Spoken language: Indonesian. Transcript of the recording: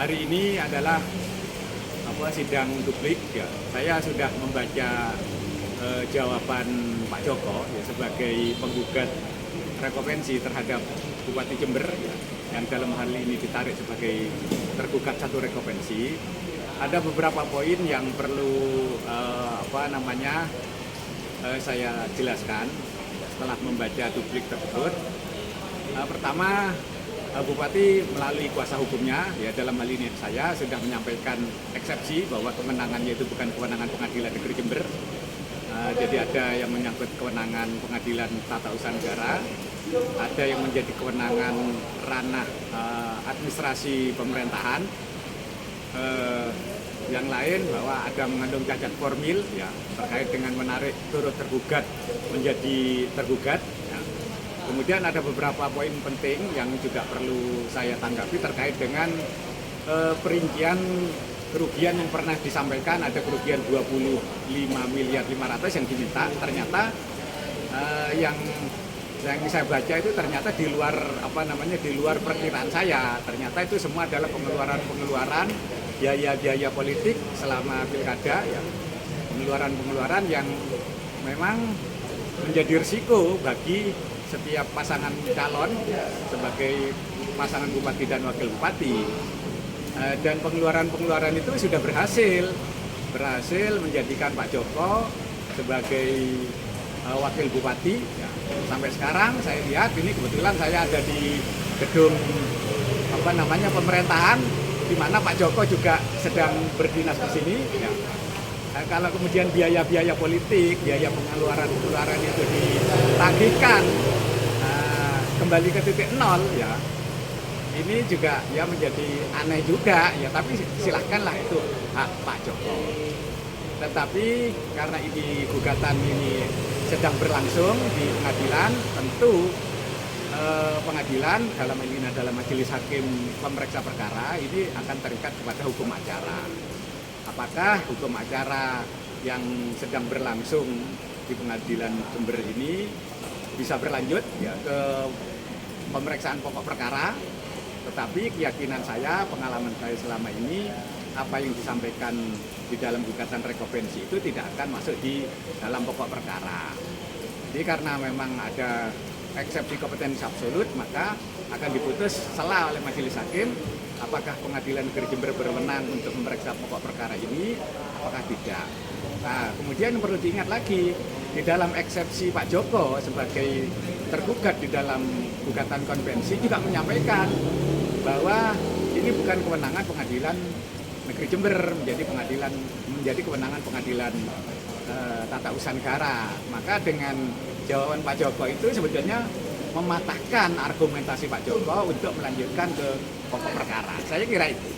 hari ini adalah sidang duplik ya. Saya sudah membaca jawaban Pak Joko ya, sebagai penggugat rekovensi terhadap Bupati Jember ya, yang dalam hal ini ditarik sebagai tergugat satu rekovensi. Ada beberapa poin yang perlu saya jelaskan setelah membaca duplik tersebut. Pertama, Bupati melalui kuasa hukumnya, ya dalam hal ini saya sudah menyampaikan eksepsi bahwa kewenangannya itu bukan kewenangan Pengadilan Negeri Jember. Jadi ada yang menyangkut kewenangan Pengadilan Tata Usaha Negara, ada yang menjadi kewenangan ranah administrasi pemerintahan, yang lain bahwa ada mengandung cacat formil ya terkait dengan menarik turut tergugat menjadi tergugat. Kemudian ada beberapa poin penting yang juga perlu saya tanggapi terkait dengan perincian kerugian yang pernah disampaikan. Ada kerugian 25 miliar 500 yang diminta, ternyata yang saya baca itu ternyata di luar perkiraan saya. Ternyata itu semua adalah pengeluaran biaya politik selama pilkada ya. Pengeluaran yang memang menjadi risiko bagi setiap pasangan calon sebagai pasangan bupati dan wakil bupati, dan pengeluaran itu sudah berhasil menjadikan Pak Joko sebagai wakil bupati ya. Sampai sekarang saya lihat ini kebetulan saya ada di gedung pemerintahan di mana Pak Joko juga sedang berdinas di sini ya. Kalau kemudian biaya politik, biaya pengeluaran itu ditagihkan kembali ke titik nol ya, ini juga ya menjadi aneh juga ya, tapi silahkanlah itu hak Pak Joko. Tetapi karena ini gugatan ini sedang berlangsung di pengadilan, tentu pengadilan dalam ini adalah majelis hakim pemeriksa perkara ini akan terikat kepada hukum acara. Apakah hukum acara yang sedang berlangsung di pengadilan Jember ini bisa berlanjut ya ke pemeriksaan pokok perkara? Tetapi keyakinan saya, pengalaman saya selama ini, apa yang disampaikan di dalam gugatan rekovensi itu tidak akan masuk di dalam pokok perkara. Jadi karena memang ada eksepsi kompetensi absolut, maka akan diputus sela oleh majelis hakim apakah Pengadilan Negeri Jember berwenang untuk memeriksa pokok perkara ini, apakah tidak. Nah, kemudian perlu diingat lagi, di dalam eksepsi Pak Joko sebagai tergugat di dalam gugatan konvensi juga menyampaikan bahwa ini bukan kewenangan Pengadilan Negeri Jember, menjadi kewenangan Pengadilan Tata Usaha Negara. Maka dengan jawaban Pak Joko itu sebetulnya mematahkan argumentasi Pak Joko untuk melanjutkan ke pokok perkara. Saya kira itu.